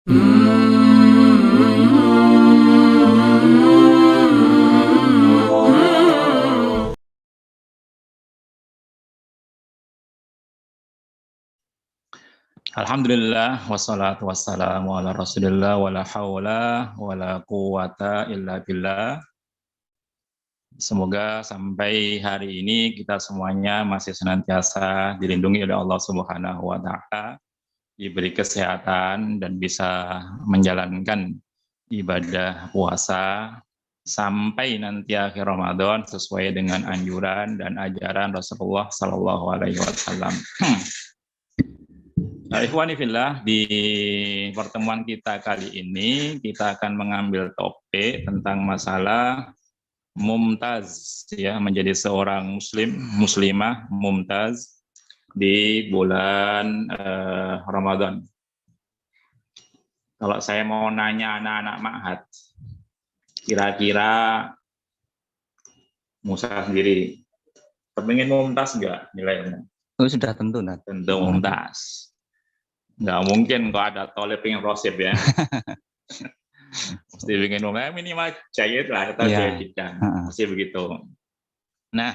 Alhamdulillah wassalatu wassalamu ala Rasulillah wala haula wala quwata illa billah. Semoga sampai hari ini kita semuanya masih senantiasa dilindungi oleh Allah Subhanahu wa taala, diberi kesehatan dan bisa menjalankan ibadah puasa sampai nanti akhir Ramadan sesuai dengan anjuran dan ajaran Rasulullah Sallallahu Alaihi Wasallam. Ikhwani fillah, di pertemuan kita kali ini kita akan mengambil topik tentang masalah mumtaz, ya, menjadi seorang muslimah mumtaz di bulan Ramadan. Kalau saya mau nanya anak-anak ma'had, kira-kira Musa sendiri kepingin mumtaz nggak nilainya? Oh, sudah tentu, Nat. Tentu mumtaz. Nggak mungkin kok ada tolep yang rosip ya. Mesti bikin minimal jahit lah atau jahitkan. Mesti begitu. Nah,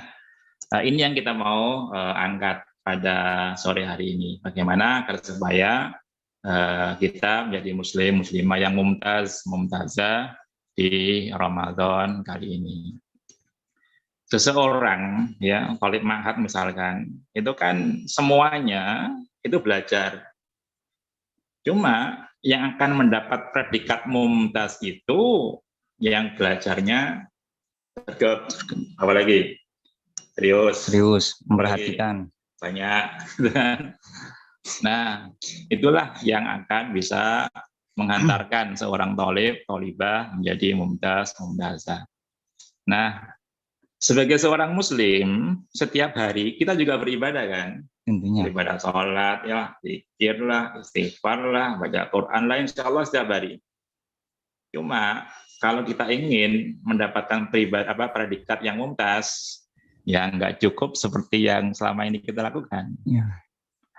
ini yang kita mau angkat pada sore hari ini. Bagaimana agar supaya kita menjadi muslimah yang mumtazah di Ramadan kali ini. Seseorang, ya, talib ma'had misalkan, itu kan semuanya itu belajar. Cuma yang akan mendapat predikat mumtaz itu yang belajarnya tegap, apalagi serius, memperhatikan banyak. Nah, itulah yang akan bisa menghantarkan seorang thalibah menjadi mumtazah. Nah, sebagai seorang muslim, setiap hari kita juga beribadah kan? Tentunya. Beribadah sholat, ya, zikir lah, istighfar lah, baca Quran lah, insya Allah setiap hari. Cuma kalau kita ingin mendapatkan predikat yang mumtaz, ya nggak cukup seperti yang selama ini kita lakukan. Ya.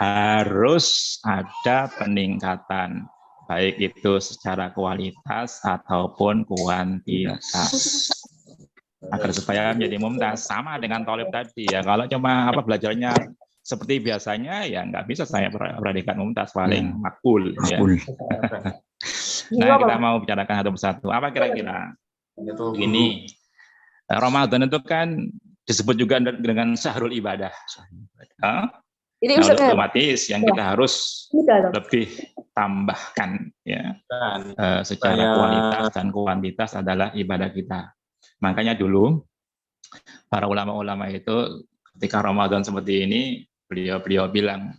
Harus ada peningkatan, baik itu secara kualitas ataupun kuantitas. Agar supaya menjadi mumtaz, sama dengan thalib tadi ya. Kalau cuma belajarnya seperti biasanya ya nggak bisa saya predikat mumtaz, paling makbul. Ya. Nah, kita mau bicarakan satu persatu. Apa kira-kira? Ini Ramadan itu kan disebut juga dengan syahrul ibadah. Ini otomatis yang kita harus lebih tambahkan ya secara kualitas dan kuantitas adalah ibadah kita. Makanya dulu para ulama-ulama itu ketika Ramadan seperti ini, beliau bilang,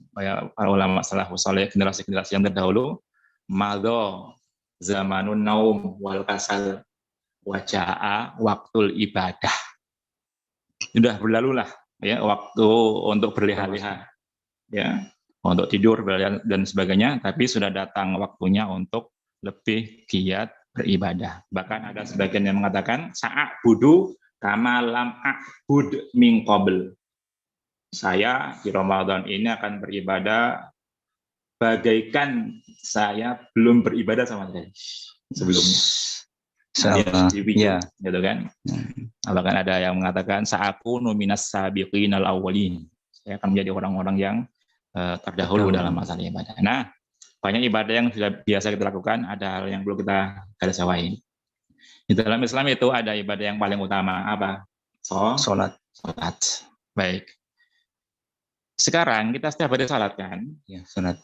para ulama salafus saleh, generasi-generasi yang terdahulu, madho zamanun naum wal kasal waja'a waktul ibadah. Sudah berlalulah ya waktu untuk berleha-leha, ya, untuk tidur dan sebagainya, tapi sudah datang waktunya untuk lebih giat beribadah. Bahkan ada sebagian yang mengatakan sa'budu kama lam a'bud min qabl. Saya di Ramadan ini akan beribadah bagaikan saya belum beribadah sama sekali sebelumnya. Gitu kan? Bahkan ada yang mengatakan sa'akunu minas sabiqinal awwalin. Saya akan menjadi orang-orang yang terdahulu dalam masalah ibadah. Nah, banyak ibadah yang sudah biasa kita lakukan, ada hal yang perlu kita garis bawahi. Di dalam Islam itu ada ibadah yang paling utama, apa? Sholat. Baik. Sekarang kita setiap hari sholat kan? Ya, sholat.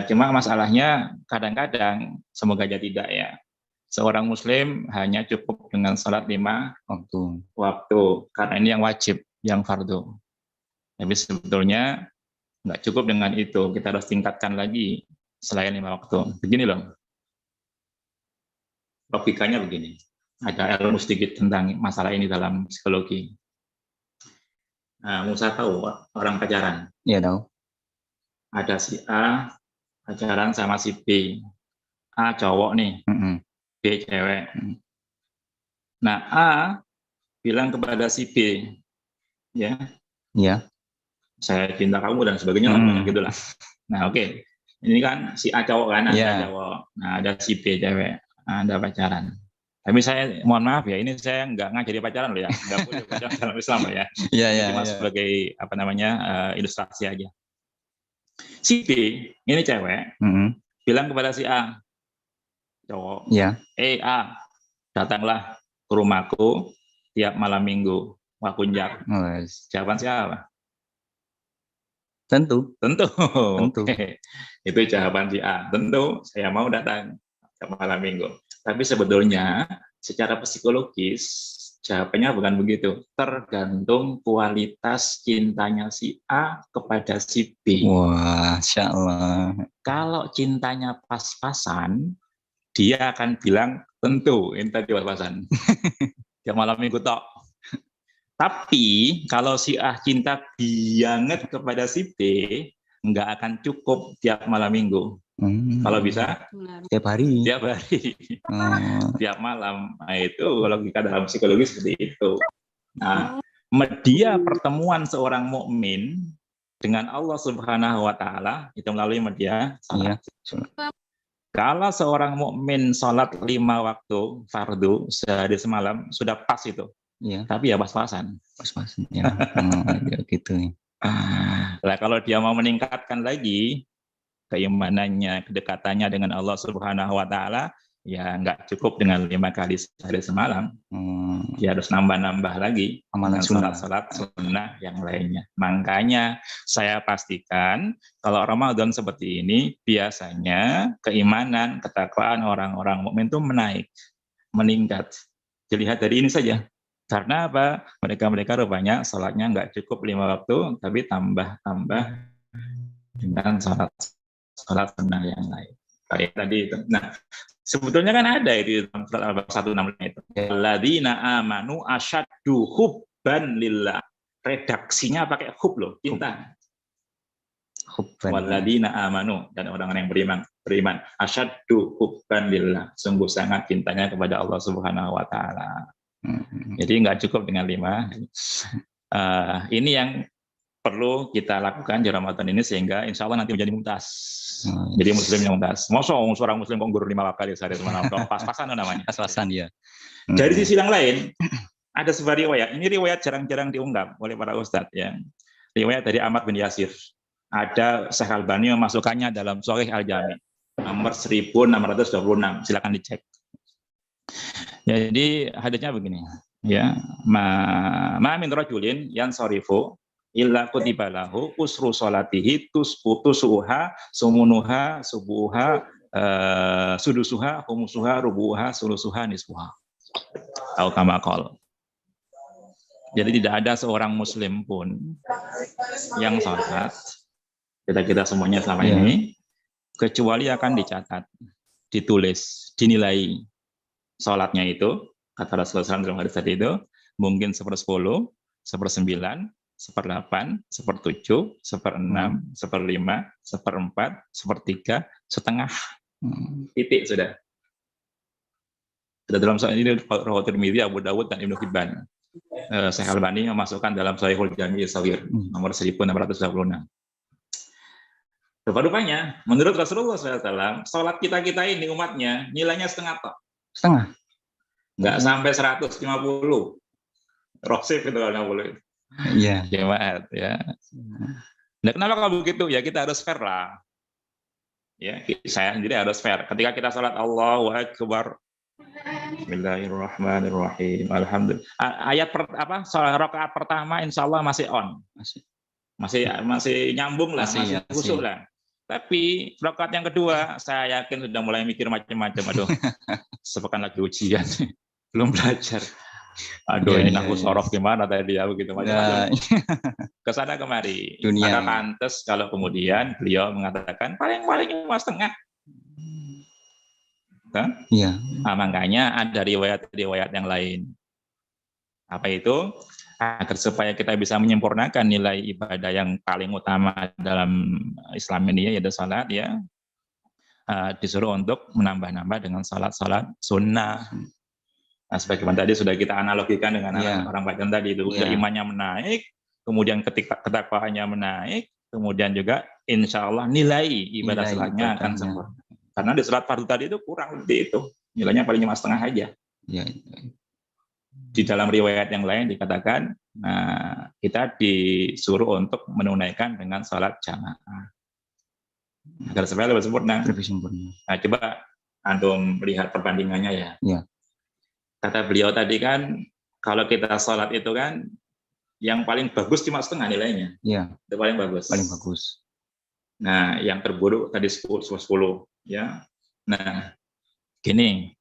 Cuma masalahnya kadang-kadang, semoga aja tidak ya, seorang muslim hanya cukup dengan sholat 5 waktu, karena ini yang wajib, yang fardu. Tapi sebetulnya nggak cukup dengan itu, kita harus tingkatkan lagi selain 5 waktu. Begini loh, logikanya begini, ada ilmu sedikit tentang masalah ini dalam psikologi. Nah, Musa tahu orang pacaran? Iya, tahu. Ada si A pacaran sama si B. A cowok nih, B cewek. Nah, A bilang kepada si B, ya, saya cinta kamu dan sebagainya, gitulah. Nah, oke. Ini kan si A cowok kan, ada Iya. cowok. Nah, ada si B cewek. Nah, ada pacaran. Tapi saya mohon maaf ya, ini saya nggak ngajari pacaran loh ya, nggak boleh pacaran dalam Islam loh ya. Iya, Ini iya, cuma iya. sebagai apa namanya ilustrasi aja. Si B ini cewek Mm-mm. bilang kepada si A cowok, Iya. A, datanglah ke rumahku tiap malam minggu, wah kunjak. Wes. Jawaban siapa? Tentu. Tentu. Tentu. Oke. Itu jawaban si A. Tentu saya mau datang tiap malam minggu. Tapi sebetulnya secara psikologis jawabannya bukan begitu. Tergantung kualitas cintanya si A kepada si B. Wah, Masya Allah. Kalau cintanya pas-pasan, dia akan bilang tentu ini tadi pas-pasan. Tiap malam minggu tok. Tapi kalau si A cinta banget kepada si B, nggak akan cukup tiap malam minggu. Kalau bisa Tiap hari. tiap hari, tiap malam. Nah, itu logika dalam psikologi seperti itu. Nah, media pertemuan seorang mukmin dengan Allah Subhanahu wa taala itu melalui media salat. Iya. Kalau seorang mukmin salat 5 waktu fardu sehari semalam sudah pas itu. Iya. Tapi ya pas-pasan. Pas-pasan ya. Ya gitu nih. Nah, kalau dia mau meningkatkan lagi keimanannya, kedekatannya dengan Allah Subhanahu wa taala, ya nggak cukup dengan 5 kali sehari semalam. Dia harus nambah-nambah lagi Amalan dengan sunnah. salat sunnah yang lainnya. Makanya saya pastikan kalau Ramadan seperti ini biasanya keimanan, ketakwaan orang-orang mukmin itu meningkat. Dilihat dari ini saja. Karena apa? Mereka rupanya salatnya nggak cukup 5 waktu, tapi tambah-tambah dengan salat sunnah yang lain. Kayak tadi itu. Nah, sebetulnya kan ada itu dalam surat Al-Baqarah 165 itu. Alladzina amanu asyaddu hubban lillah. Redaksinya pakai hub loh, cinta. Walladzina amanu, dan orang-orang yang beriman asyaddu hubban lillah. Sungguh sangat cintanya kepada Allah Subhanahu wa taala. Jadi nggak cukup dengan 5. Ini yang perlu kita lakukan di Ramadan ini sehingga insya Allah nanti menjadi mumtaz. Jadi muslim yang mumtaz. Masa seorang muslim kok guru 5 kali sehari semalam? Pas-pasan namanya. Pas-pasan ya. Dari sisi yang lain, ada sebuah riwayat. Ini riwayat jarang-jarang diungkap oleh para ustadz. Ya. Riwayat dari Ahmad bin Yasir. Ada Syekh Albani memasukkannya dalam Sahih Al-Jami. Nomor 1626. Silakan dicek. Jadi hadisnya begini. Ya, ma min rajulin yansarifu illa kutiba lahu usru salatihi tusuha sumunuha subuha sudusuha humusuha rubuha sulusuha nisfuha atau kama qala. Jadi tidak ada seorang muslim pun yang salat, kita semuanya selama ini, kecuali akan dicatat, ditulis, dinilai salatnya itu, kata Rasulullah SAW dalam hadis tadi itu, mungkin 1/10, 1/9, 1/8, 1/7, 1/6, 1/5, 1/4, 1/3, setengah. Titik sudah. Dalam soal ini Rawahu Tirmidzi, Abu Dawud dan Ibnu Hibban. Syekh Albani memasukkan dalam Shahihul Jami' Shaghir nomor 1626. Rupa-rupanya, menurut Rasulullah SAW, sholat kita ini umatnya nilainya setengah tok. Setengah? Nggak sampai 150. Rosif itu kalau 50. Iya. Jemaat ya. Nah, kenapa kalau begitu? Ya kita harus fair lah. Ya, saya sendiri harus fair. Ketika kita sholat Allahu Akbar, Bismillahirrahmanirrahim, Alhamdulillah. Ayat sholat rakaat pertama Insya Allah masih on, masih nyambung lah, masih khusyuk lah. Tapi rakaat yang kedua, saya yakin sudah mulai mikir macam-macam. Aduh, sepekan lagi ujian, belum belajar. Aduh, ini aku sorok gimana tadi ya, begitu macam-macam. Kesana kemari. Maka pantas kalau kemudian beliau mengatakan paling cuma setengah. Iya. Nah, makanya ada riwayat-riwayat yang lain. Apa itu? Agar supaya kita bisa menyempurnakan nilai ibadah yang paling utama dalam Islam ini, yaitu salat, ya, disuruh untuk menambah-nambah dengan salat-salat sunnah. Nah, sebagaimana tadi sudah kita analogikan dengan orang bacaan tadi itu, imannya menaik, kemudian ketakwaannya menaik, kemudian juga insya Allah nilai ibadah Nilai sholatnya akan ibadahnya. sempurna. Karena di sholat fardu tadi itu kurang lebih itu. Nilainya paling cuma setengah aja. Ya. Di dalam riwayat yang lain dikatakan, nah, kita disuruh untuk menunaikan dengan sholat jamaah. Agar supaya lebih sempurna. Lebih sempurna. Nah, coba antum lihat perbandingannya ya. Ya. Kata beliau tadi kan, kalau kita sholat itu kan, yang paling bagus cuma setengah nilainya. Ya. Itu paling bagus. Paling bagus. Nah, yang terburuk tadi 10, ya. Nah, gini,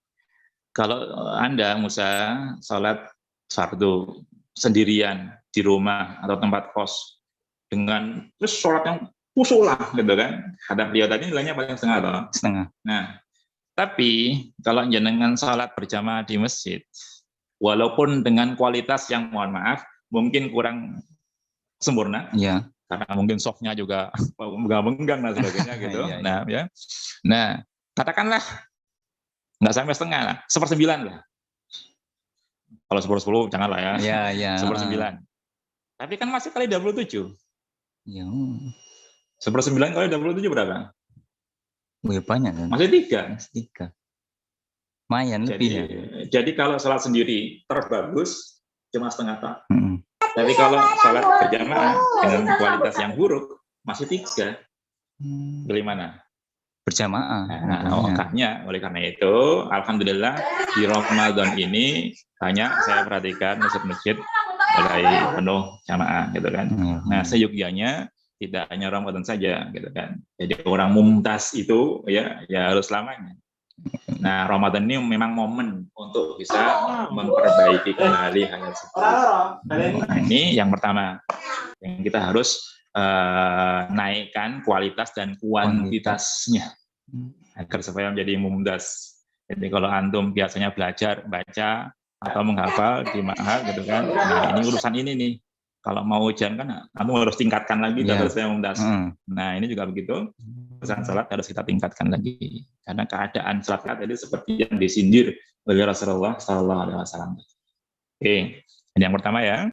kalau Anda Musa sholat fardu sendirian di rumah atau tempat kos dengan terus sholat yang khusyuk lah gitu kan. Kata beliau tadi nilainya paling setengah atau? Setengah. Nah, tapi kalau jenengan sholat berjamaah di masjid, walaupun dengan kualitas yang mohon maaf mungkin kurang sempurna, Ya. karena mungkin softnya juga menggang dan sebagainya gitu. Ya, ya. Nah, ya. Nah, katakanlah nggak sampai setengah lah, 1/9 lah. Kalau 10/10 janganlah ya. Ya, ya. 1/9. Tapi kan masih kali 27. Ya. 1/9 kali 27 berapa? Wih, banyak kan? Masih 3. Masih 3. Lumayan lebih ya. Jadi kalau sholat sendiri terbagus cuma setengah tak. Mm-mm. Tapi kalau sholat berjamaah dengan kualitas yang buruk masih 3. Bagaimana? Berjamaah. Nah, makanya oleh karena itu, alhamdulillah di Ramadan ini banyak saya perhatikan masjid-masjid mulai penuh jamaah gitu kan. Nah, seyogyanya tidak hanya Ramadan saja gitu kan. Jadi orang mumtaz itu ya harus selamanya. Nah, Ramadan ini memang momen untuk bisa memperbaiki kembali hal tersebut. Nah, ini yang pertama yang kita harus naikkan kualitas dan kuantitasnya agar supaya menjadi mumtaz. Jadi kalau antum biasanya belajar baca atau menghafal di ma'had gitu kan, nah ini urusan ini nih. Kalau mau ujian kan antum harus tingkatkan lagi agar supaya mumtaz. Nah ini juga begitu. Urusan salat harus kita tingkatkan lagi karena keadaan salat tadi seperti yang disindir oleh Rasulullah SAW. Oke, ini yang pertama ya.